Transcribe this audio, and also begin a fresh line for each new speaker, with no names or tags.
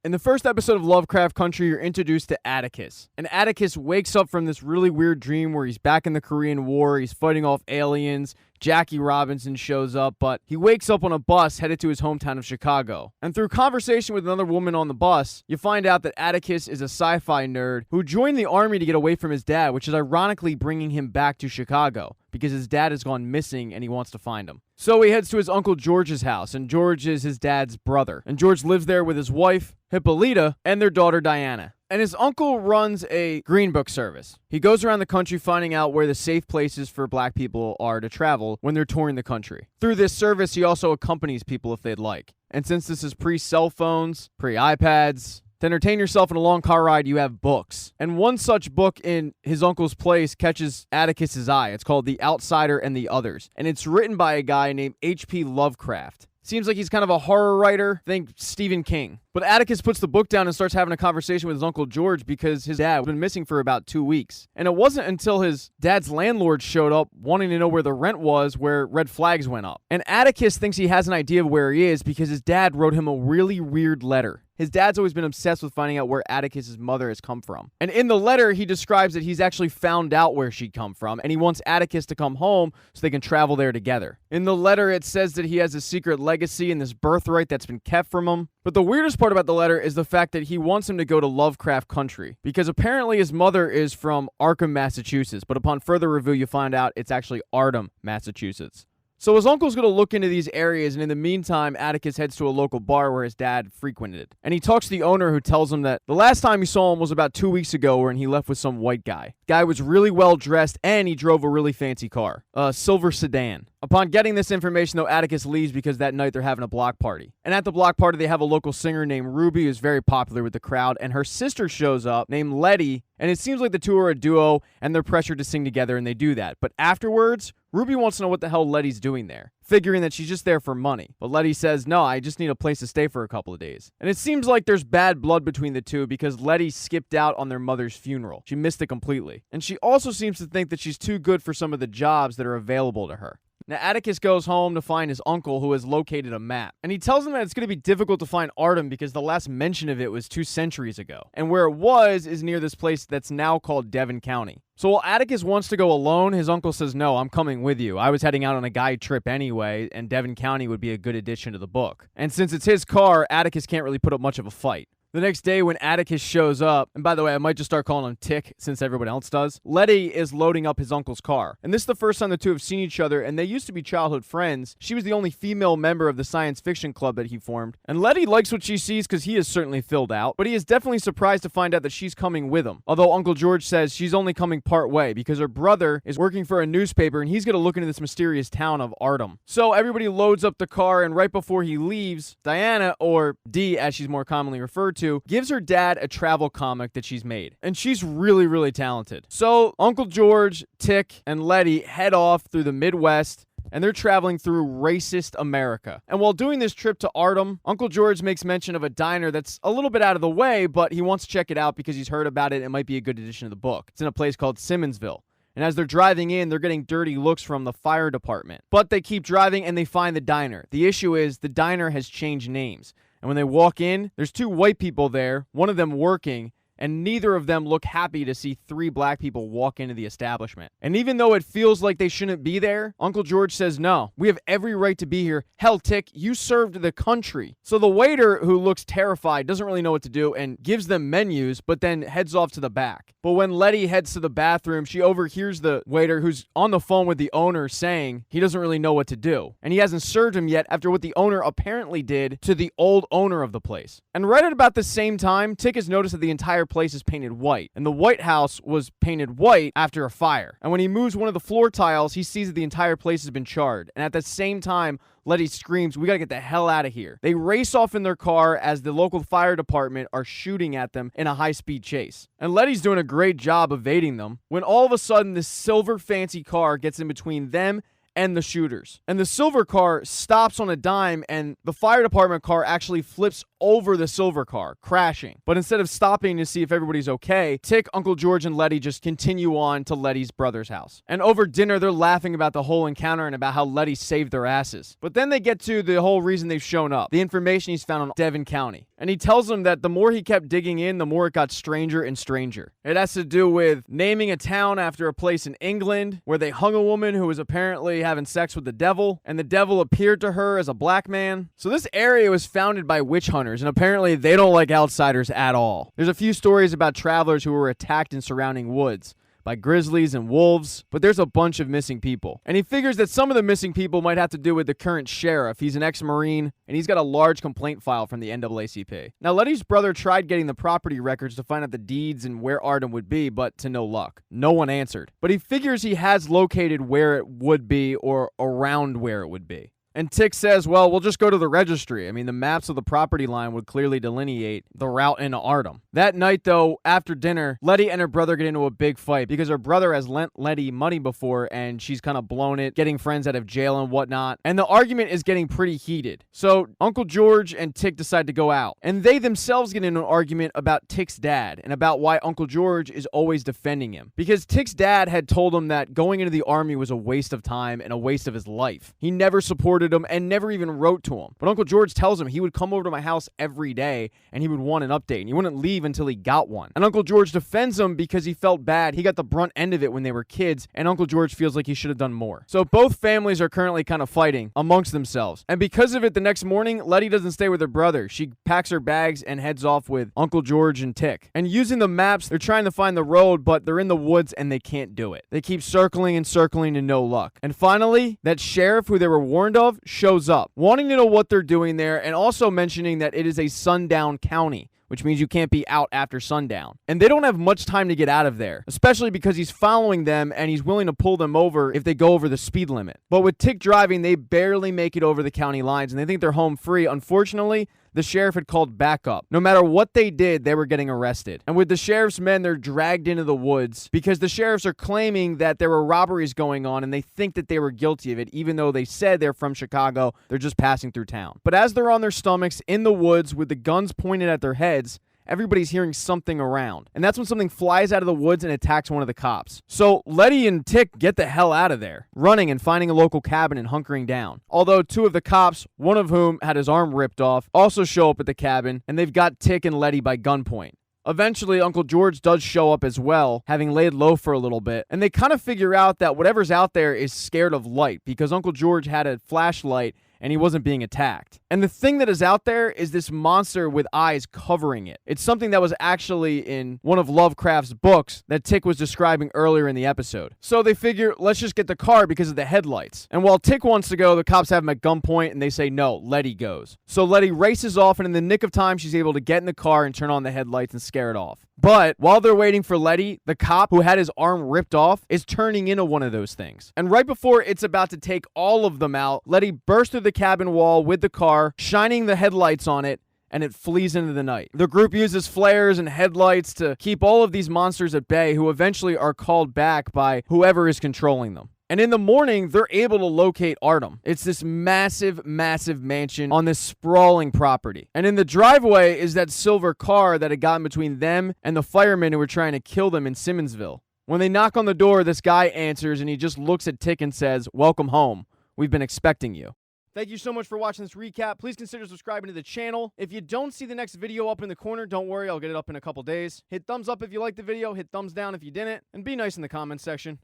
In the first episode of Lovecraft Country, you're introduced to Atticus. And Atticus wakes up from this really weird dream where he's back in the Korean War, he's fighting off aliens, Jackie Robinson shows up, but he wakes up on a bus headed to his hometown of Chicago. And through conversation with another woman on the bus, you find out that Atticus is a sci-fi nerd who joined the army to get away from his dad, which is ironically bringing him back to Chicago, because his dad has gone missing and he wants to find him. So he heads to his Uncle George's house, and George is his dad's brother. And George lives there with his wife, Hippolyta, and their daughter Diana. And his uncle runs a green book service. He goes around the country finding out where the safe places for black people are to travel when they're touring the country. Through this service, he also accompanies people if they'd like. And since this is pre-cell phones, pre-iPads, to entertain yourself in a long car ride, you have books. And one such book in his uncle's place catches Atticus's eye. It's called The Outsider and the Others. And it's written by a guy named H.P. Lovecraft. Seems like he's kind of a horror writer. Think Stephen King. But Atticus puts the book down and starts having a conversation with his Uncle George because his dad had been missing for about 2 weeks. And it wasn't until his dad's landlord showed up wanting to know where the rent was where red flags went up. And Atticus thinks he has an idea of where he is because his dad wrote him a really weird letter. His dad's always been obsessed with finding out where Atticus's mother has come from. And in the letter, he describes that he's actually found out where she'd come from, and he wants Atticus to come home so they can travel there together. In the letter, it says that he has a secret legacy and this birthright that's been kept from him. But the weirdest part about the letter is the fact that he wants him to go to Lovecraft Country, because apparently his mother is from Arkham, Massachusetts, but upon further review, you find out it's actually Ardham, Massachusetts. So his uncle's going to look into these areas, and in the meantime, Atticus heads to a local bar where his dad frequented. And he talks to the owner, who tells him that the last time he saw him was about 2 weeks ago when he left with some white guy. The guy was really well dressed, and he drove a really fancy car, a silver sedan. Upon getting this information, though, Atticus leaves because that night they're having a block party. And at the block party, they have a local singer named Ruby who's very popular with the crowd, and her sister shows up named Letty, and it seems like the two are a duo, and they're pressured to sing together, and they do that. But afterwards, Ruby wants to know what the hell Letty's doing there, figuring that she's just there for money. But Letty says, no, I just need a place to stay for a couple of days. And it seems like there's bad blood between the two because Letty skipped out on their mother's funeral. She missed it completely. And she also seems to think that she's too good for some of the jobs that are available to her. Now, Atticus goes home to find his uncle, who has located a map. And he tells him that it's going to be difficult to find Ardham because the last mention of it was 2 centuries ago. And where it was is near this place that's now called Devon County. So while Atticus wants to go alone, his uncle says, no, I'm coming with you. I was heading out on a guide trip anyway, and Devon County would be a good addition to the book. And since it's his car, Atticus can't really put up much of a fight. The next day when Atticus shows up, and by the way, I might just start calling him Tick since everyone else does, Letty is loading up his uncle's car. And this is the first time the two have seen each other, and they used to be childhood friends. She was the only female member of the science fiction club that he formed. And Letty likes what she sees because he is certainly filled out, but he is definitely surprised to find out that she's coming with him. Although Uncle George says she's only coming part way because her brother is working for a newspaper and he's going to look into this mysterious town of Ardham. So everybody loads up the car, and right before he leaves, Diana, or Dee as she's more commonly referred to, gives her dad a travel comic that she's made. And she's really, really talented. So Uncle George, Tick, and Letty head off through the Midwest, and they're traveling through racist America. And while doing this trip to Ardham, Uncle George makes mention of a diner that's a little bit out of the way, but he wants to check it out because he's heard about it. It might be a good addition to the book. It's in a place called Simmonsville. And as they're driving in, they're getting dirty looks from the fire department. But they keep driving and they find the diner. The issue is the diner has changed names. And when they walk in, there's 2 white people there, one of them working, and neither of them look happy to see 3 black people walk into the establishment. And even though it feels like they shouldn't be there, Uncle George says, no, we have every right to be here. Hell, Tick, you served the country. So the waiter, who looks terrified, doesn't really know what to do and gives them menus, but then heads off to the back. But when Letty heads to the bathroom, she overhears the waiter, who's on the phone with the owner, saying he doesn't really know what to do. And he hasn't served him yet after what the owner apparently did to the old owner of the place. And right at about the same time, Tick has noticed that the entire place is painted white, and the White House was painted white after a fire. And when he moves one of the floor tiles, he sees that the entire place has been charred. And at the same time, Letty screams, we gotta get the hell out of here. They race off in their car as the local fire department are shooting at them in a high-speed chase. And Letty's doing a great job evading them when all of a sudden this silver fancy car gets in between them and the shooters. And the silver car stops on a dime, and the fire department car actually flips over the silver car, crashing. But instead of stopping to see if everybody's okay, Tick, Uncle George, and Letty just continue on to Letty's brother's house. And over dinner, they're laughing about the whole encounter and about how Letty saved their asses. But then they get to the whole reason they've shown up, the information he's found on Devon County. And he tells them that the more he kept digging in, the more it got stranger and stranger. It has to do with naming a town after a place in England where they hung a woman who was apparently having sex with the devil, and the devil appeared to her as a black man. So this area was founded by witch hunters, and apparently they don't like outsiders at all. There's a few stories about travelers who were attacked in surrounding woods by grizzlies and wolves, but there's a bunch of missing people. And he figures that some of the missing people might have to do with the current sheriff. He's an ex-Marine, and he's got a large complaint file from the NAACP. Now, Letty's brother tried getting the property records to find out the deeds and where Artem would be, but to no luck. No one answered. But he figures he has located where it would be or around where it would be. And Tick says, well, we'll just go to the registry. I mean, the maps of the property line would clearly delineate the route into Artem. That night, though, after dinner, Letty and her brother get into a big fight because her brother has lent Letty money before and she's kind of blown it, getting friends out of jail and whatnot. And the argument is getting pretty heated. So Uncle George and Tick decide to go out. And they themselves get into an argument about Tick's dad and about why Uncle George is always defending him. Because Tick's dad had told him that going into the army was a waste of time and a waste of his life. He never supported him and never even wrote to him. But Uncle George tells him he would come over to my house every day and he would want an update, and he wouldn't leave until he got one. And Uncle George defends him because he felt bad. He got the brunt end of it when they were kids, and Uncle George feels like he should have done more. So both families are currently kind of fighting amongst themselves. And because of it, the next morning, Letty doesn't stay with her brother. She packs her bags and heads off with Uncle George and Tick. And using the maps, they're trying to find the road, but they're in the woods and they can't do it. They keep circling and circling to no luck. And finally, that sheriff who they were warned of shows up, wanting to know what they're doing there, and also mentioning that it is a sundown county, which means you can't be out after sundown. And they don't have much time to get out of there, especially because he's following them and he's willing to pull them over if they go over the speed limit. But with Tick driving, they barely make it over the county lines and they think they're home free. Unfortunately, the sheriff had called backup. No matter what they did, they were getting arrested. And with the sheriff's men, they're dragged into the woods because the sheriffs are claiming that there were robberies going on and they think that they were guilty of it, even though they said they're from Chicago. They're just passing through town. But as they're on their stomachs in the woods with the guns pointed at their heads, everybody's hearing something around. And that's when something flies out of the woods and attacks one of the cops. So Letty and Tick get the hell out of there, running and finding a local cabin and hunkering down. Although two of the cops, one of whom had his arm ripped off, also show up at the cabin, and they've got Tick and Letty by gunpoint. Eventually, Uncle George does show up as well, having laid low for a little bit, and they kind of figure out that whatever's out there is scared of light because Uncle George had a flashlight and he wasn't being attacked. And the thing that is out there is this monster with eyes covering it. It's something that was actually in one of Lovecraft's books that Tick was describing earlier in the episode. So they figure, let's just get the car because of the headlights. And while Tick wants to go, the cops have him at gunpoint and they say, no, Letty goes. So Letty races off, and in the nick of time, she's able to get in the car and turn on the headlights and scare it off. But while they're waiting for Letty, the cop who had his arm ripped off is turning into one of those things. And right before it's about to take all of them out, Letty bursts through the cabin wall with the car, shining the headlights on it, and it flees into the night. The group uses flares and headlights to keep all of these monsters at bay, who eventually are called back by whoever is controlling them. And in the morning, they're able to locate Artem. It's this massive, massive mansion on this sprawling property. And in the driveway is that silver car that had gotten between them and the firemen who were trying to kill them in Simmonsville. When they knock on the door, this guy answers and he just looks at Tick and says, "Welcome home. We've been expecting you." Thank you so much for watching this recap. Please consider subscribing to the channel. If you don't see the next video up in the corner, don't worry, I'll get it up in a couple days. Hit thumbs up if you liked the video, hit thumbs down if you didn't, and be nice in the comments section.